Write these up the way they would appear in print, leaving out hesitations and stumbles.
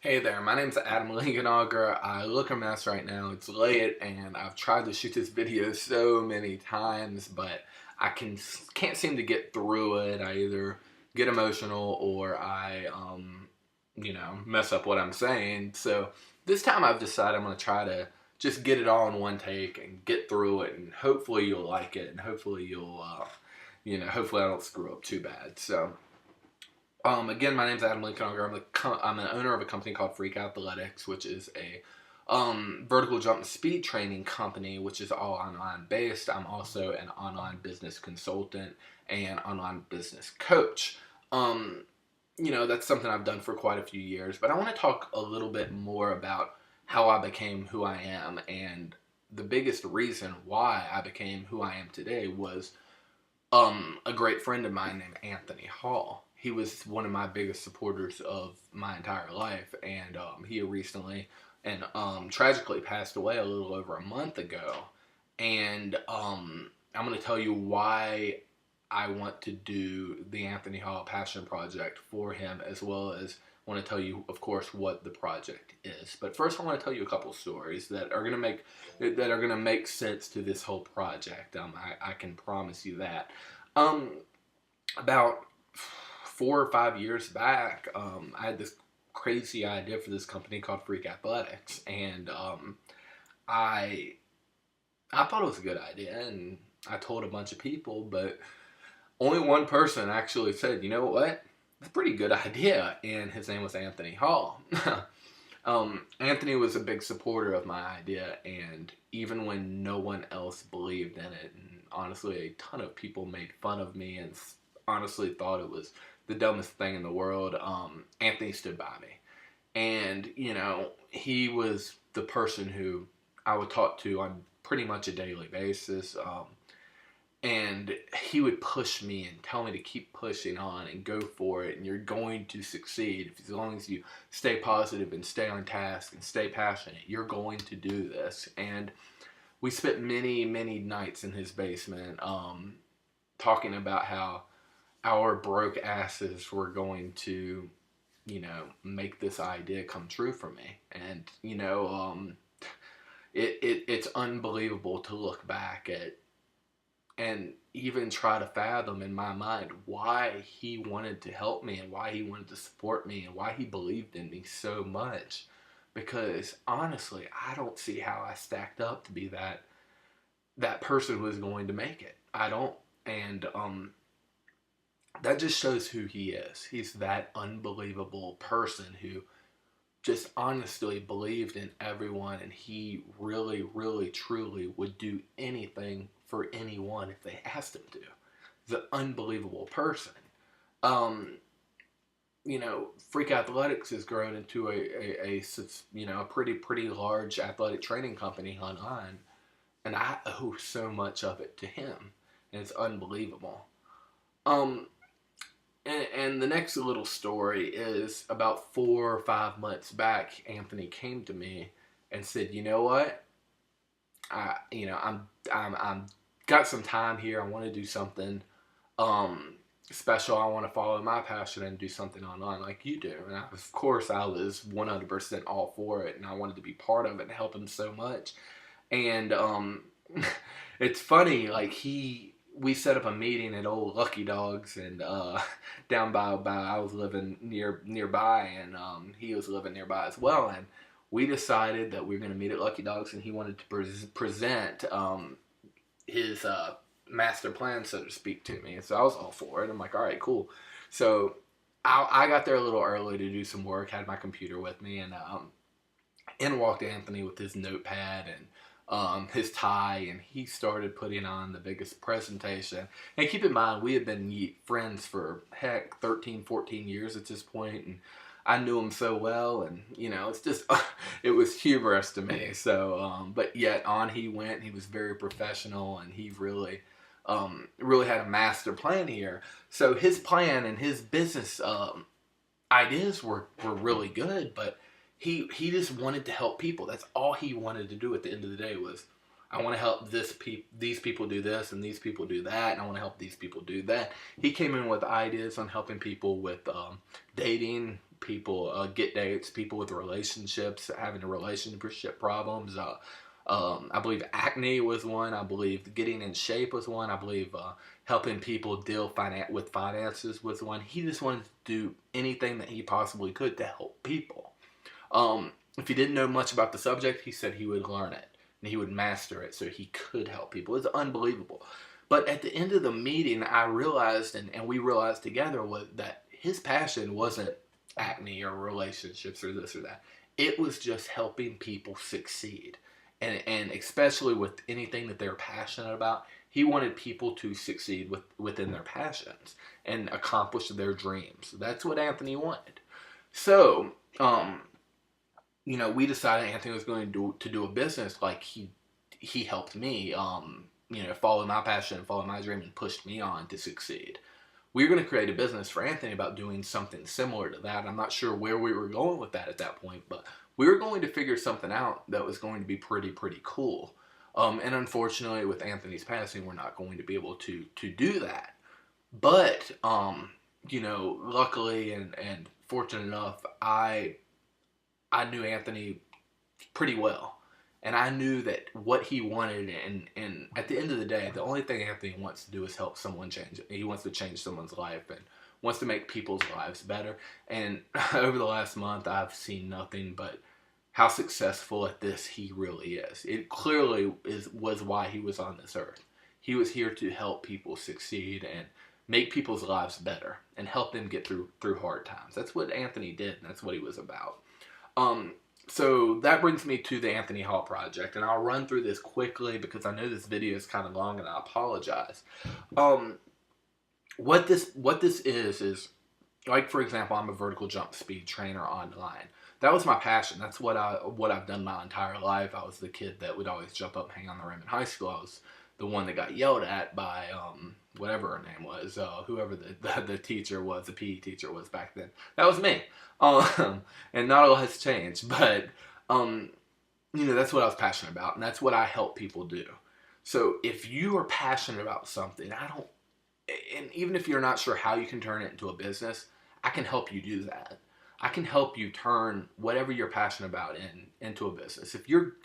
Hey there, my name's Adam Linkenauger. I look a mess right now. It's late and I've tried to shoot this video so many times, but can't seem to get through it. I either get emotional or I mess up what I'm saying. So this time I've decided I'm going to try to just get it all in one take and get through it, and hopefully you'll like it, and hopefully hopefully I don't screw up too bad. Again, my name's Adam Lincoln. I'm an owner of a company called Freak Athletics, which is a vertical jump and speed training company, which is all online based. I'm also an online business consultant and online business coach. That's something I've done for quite a few years, but I want to talk a little bit more about how I became who I am. And the biggest reason why I became who I am today was a great friend of mine named Anthony Hall. He was one of my biggest supporters of my entire life, and he recently and tragically passed away a little over a month ago. And I'm going to tell you why I want to do the Anthony Hall Passion Project for him, as well as want to tell you, of course, what the project is. But first, I want to tell you a couple stories that are going to make sense to this whole project. I can promise you that. Um, about 4 or 5 years back, I had this crazy idea for this company called Freak Athletics, and I I thought it was a good idea, and I told a bunch of people, but only one person actually said, you know what, it's a pretty good idea, and his name was Anthony Hall. Anthony was a big supporter of my idea, and even when no one else believed in it, and honestly, a ton of people made fun of me and honestly thought it was the dumbest thing in the world, Anthony stood by me. And, he was the person who I would talk to on pretty much a daily basis. And he would push me and tell me to keep pushing on and go for it, and you're going to succeed as long as you stay positive and stay on task and stay passionate. You're going to do this. And we spent many, many nights in his basement, talking about how our broke asses were going to, make this idea come true for me. And it's unbelievable to look back at and even try to fathom in my mind why he wanted to help me and why he wanted to support me and why he believed in me so much. Because honestly, I don't see how I stacked up to be that person who was going to make it. I don't. And that just shows who he is. He's that unbelievable person who just honestly believed in everyone, and he really, really, truly would do anything for anyone if they asked him to. The unbelievable person. Um, Freak Athletics has grown into a pretty large athletic training company online, and I owe so much of it to him, and it's unbelievable. Um, and the next little story is about 4 or 5 months back. Anthony came to me and said, "You know what? I'm got some time here. I want to do something special. I want to follow my passion and do something online like you do." And of course, I was 100% all for it, and I wanted to be part of it and help him so much. And it's funny, like we set up a meeting at old Lucky Dogs, and down by I was living nearby, and he was living nearby as well, and we decided that we were going to meet at Lucky Dogs, and he wanted to present his master plan, so to speak, to me. And so I was all for it. I'm like, all right, cool. So I got there a little early to do some work, had my computer with me, and in walked Anthony with his notepad and his tie, and he started putting on the biggest presentation. And keep in mind, we had been friends for, heck, 13, 14 years at this point, and I knew him so well, and, it's just, it was humorous to me. So, but yet on he went. He was very professional, and he really had a master plan here. So his plan and his business ideas were really good, but he just wanted to help people. That's all he wanted to do at the end of the day was, I want to help these people do this and these people do that, and I want to help these people do that. He came in with ideas on helping people with dating, people get dates, people with relationships, having relationship problems. I believe acne was one. I believe getting in shape was one. I believe helping people deal with finances was one. He just wanted to do anything that he possibly could to help people. If he didn't know much about the subject, he said he would learn it and he would master it so he could help people. It's unbelievable. But at the end of the meeting, I realized, and we realized together, was that his passion wasn't acne or relationships or this or that. It was just helping people succeed. And especially with anything that they're passionate about, he wanted people to succeed within their passions and accomplish their dreams. That's what Anthony wanted. So, we decided Anthony was going to do a business like he helped me, follow my passion, follow my dream, and pushed me on to succeed. We were going to create a business for Anthony about doing something similar to that. I'm not sure where we were going with that at that point, but we were going to figure something out that was going to be pretty cool. And unfortunately, with Anthony's passing, we're not going to be able to do that. But, luckily and fortunate enough, I knew Anthony pretty well. And I knew that what he wanted, and at the end of the day, the only thing Anthony wants to do is help someone change. He wants to change someone's life and wants to make people's lives better. And over the last month, I've seen nothing but how successful at this he really is. It clearly was why he was on this earth. He was here to help people succeed and make people's lives better and help them get through hard times. That's what Anthony did, and that's what he was about. So that brings me to the Anthony Hall Project, and I'll run through this quickly because I know this video is kind of long and I apologize. What this is like, for example, I'm a vertical jump speed trainer online. That was my passion. That's what I've done my entire life. I was the kid that would always jump up and hang on the rim in high school. I was the one that got yelled at by whatever her name was, whoever the teacher was, the PE teacher was back then. That was me. And not a lot has changed, but that's what I was passionate about, and that's what I help people do. So if you are passionate about something, and even if you're not sure how you can turn it into a business, I can help you do that. I can help you turn whatever you're passionate about into a business. If you're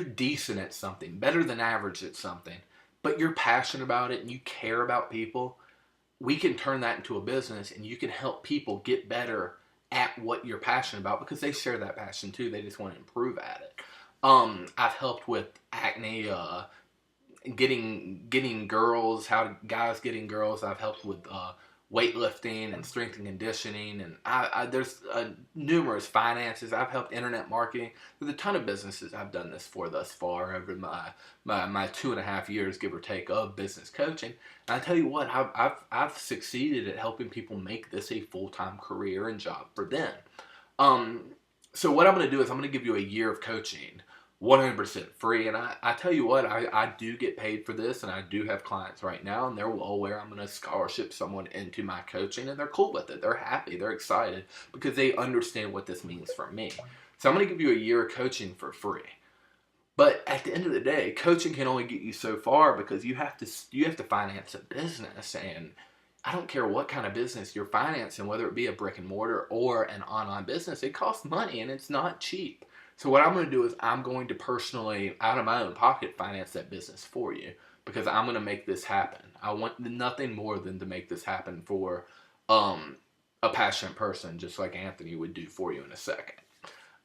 decent at something, better than average at something, but you're passionate about it and you care about people, we can turn that into a business, and you can help people get better at what you're passionate about because they share that passion too. They just want to improve at it. I've helped with acne, getting girls, how guys getting girls. I've helped with weightlifting and strength and conditioning, and there's numerous finances. I've helped internet marketing. There's a ton of businesses I've done this for thus far over my 2.5 years, give or take, of business coaching. And I tell you what, I've succeeded at helping people make this a full-time career and job for them. So what I'm going to do is I'm going to give you a year of coaching 100% free, and I tell you what, I do get paid for this, and I do have clients right now, and they're well aware I'm going to scholarship someone into my coaching, and they're cool with it. They're happy. They're excited because they understand what this means for me. So I'm going to give you a year of coaching for free. But at the end of the day, coaching can only get you so far because you have to finance a business, and I don't care what kind of business you're financing, whether it be a brick and mortar or an online business, it costs money, and it's not cheap. So what I'm going to do is I'm going to personally, out of my own pocket, finance that business for you because I'm going to make this happen. I want nothing more than to make this happen for a passionate person, just like Anthony would do for you in a second.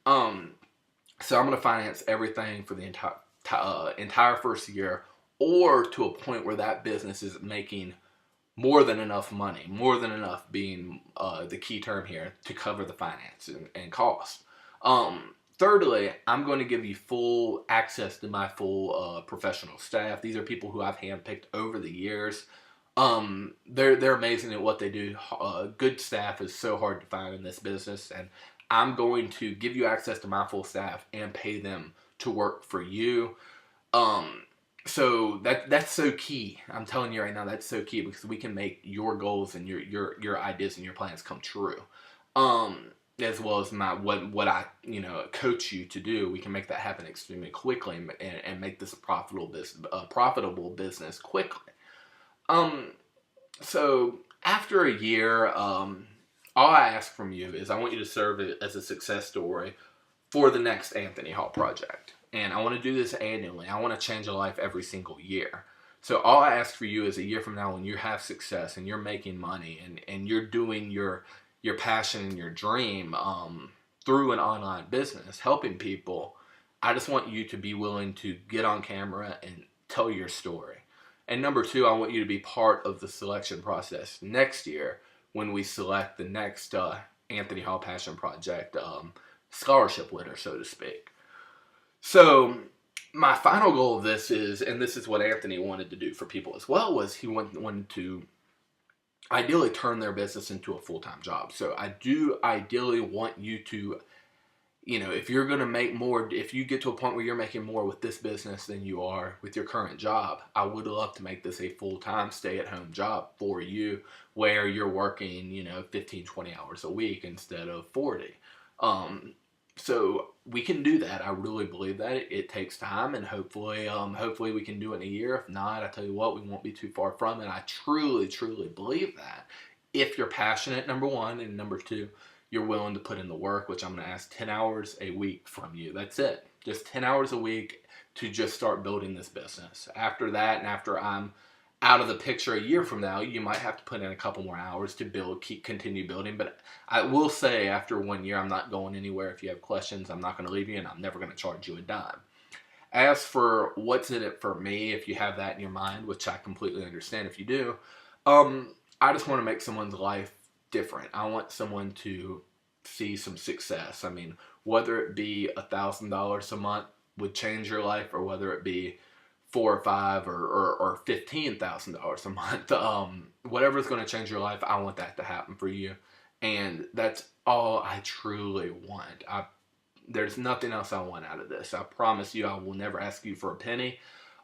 So I'm going to finance everything for the entire first year, or to a point where that business is making more than enough money, more than enough being the key term here, to cover the finance and cost. Thirdly, I'm going to give you full access to my full professional staff. These are people who I've handpicked over the years. They're amazing at what they do. Good staff is so hard to find in this business, and I'm going to give you access to my full staff and pay them to work for you. So that's so key. I'm telling you right now, that's so key because we can make your goals and your ideas and your plans come true. as well as what I coach you to do. We can make that happen extremely quickly and make this a profitable business quickly. So after a year, all I ask from you is I want you to serve it as a success story for the next Anthony Hall project. And I want to do this annually. I want to change a life every single year. So all I ask for you is a year from now when you have success and you're making money and you're doing your passion and your dream through an online business, helping people. I just want you to be willing to get on camera and tell your story. And number two, I want you to be part of the selection process next year when we select the next Anthony Hall Passion Project scholarship winner, so to speak. So my final goal of this is, and this is what Anthony wanted to do for people as well, was he wanted to ideally turn their business into a full-time job. So I do ideally want you to, if you're going to make more, if you get to a point where you're making more with this business than you are with your current job, I would love to make this a full-time stay-at-home job for you where you're working, 15, 20 hours a week instead of 40. So we can do that. I really believe that it takes time, and hopefully we can do it in a year. If not, I tell you what, we won't be too far from it. I truly, truly believe that. If you're passionate, number one, and number two, you're willing to put in the work, which I'm going to ask 10 hours a week from you. That's it. Just 10 hours a week to just start building this business. After that, and after I'm out of the picture a year from now, you might have to put in a couple more hours to continue building. But I will say after 1 year, I'm not going anywhere. If you have questions, I'm not going to leave you, and I'm never going to charge you a dime. As for what's in it for me, if you have that in your mind, which I completely understand if you do, I just want to make someone's life different. I want someone to see some success. I mean, whether it be $1,000 a month would change your life, or whether it be $4 or $5 or $15,000 a month, whatever's going to change your life, I want that to happen for you, and that's all I truly want. There's nothing else I want out of this. I promise you, I will never ask you for a penny.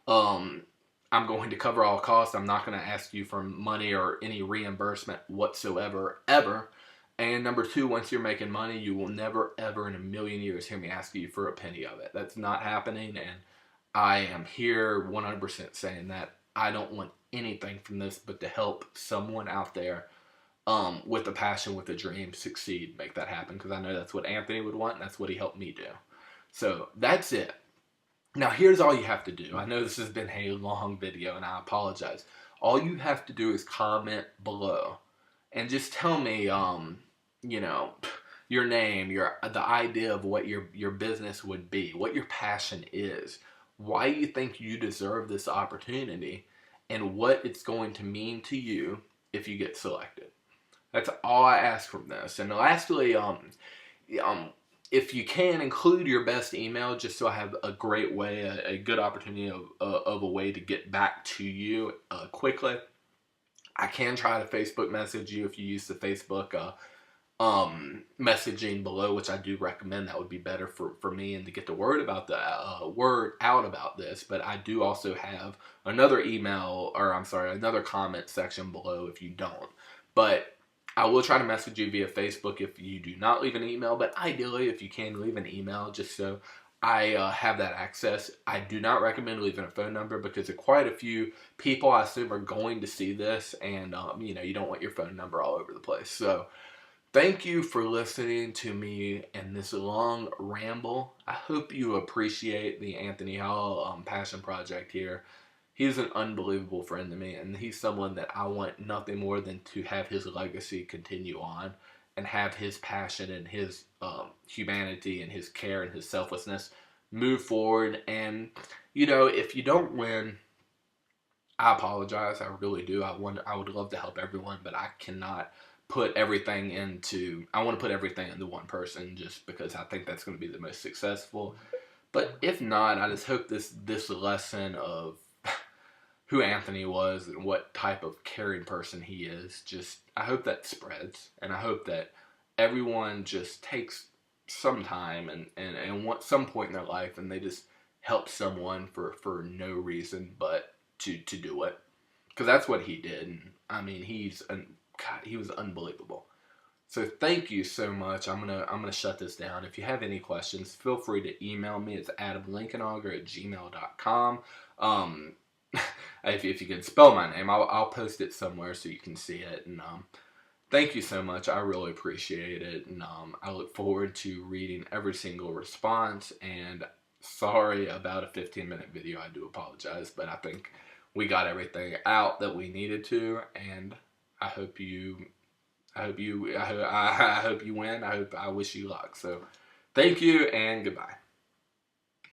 I'm going to cover all costs. I'm not going to ask you for money or any reimbursement whatsoever, ever. And number two, once you're making money, you will never, ever in a million years hear me ask you for a penny of it. That's not happening, and I am here 100% saying that I don't want anything from this but to help someone out there with a passion, with a dream, succeed, make that happen, because I know that's what Anthony would want, and that's what he helped me do. So that's it. Now here's all you have to do. I know this has been a long video, and I apologize. All you have to do is comment below and just tell me, your name, the idea of what your business would be, what your passion is, why you think you deserve this opportunity, and what it's going to mean to you if you get selected. That's all I ask from this. And lastly, if you can, include your best email, just so I have a great way, a good opportunity of a way to get back to you quickly. I can try to Facebook message you if you use the Facebook messaging below, which I do recommend. That would be better for me and to get the word out about this. But I do also have another another comment section below if you don't. But I will try to message you via Facebook if you do not leave an email. But ideally, if you can, leave an email just so I have that access. I do not recommend leaving a phone number because quite a few people, I assume, are going to see this, and you don't want your phone number all over the place. So thank you for listening to me in this long ramble. I hope you appreciate the Anthony Hall Passion Project here. He's an unbelievable friend to me, and he's someone that I want nothing more than to have his legacy continue on and have his passion and his humanity and his care and his selflessness move forward. And, if you don't win, I apologize. I really do. I would love to help everyone, but I cannot put everything into, I want to put everything into one person just because I think that's going to be the most successful. But if not, I just hope this lesson of who Anthony was and what type of caring person he is, I hope that spreads, and I hope that everyone just takes some time and want some point in their life and they just help someone for no reason but to do it, because that's what he did. And I mean, he was unbelievable. So thank you so much. I'm gonna shut this down. If you have any questions, feel free to email me. It's adamlincolnauger@gmail.com. If you can spell my name, I'll post it somewhere so you can see it. And thank you so much. I really appreciate it. And I look forward to reading every single response. And sorry about a 15-minute video. I do apologize, but I think we got everything out that we needed to. And I hope you I hope you win. I wish you luck. So thank you and goodbye.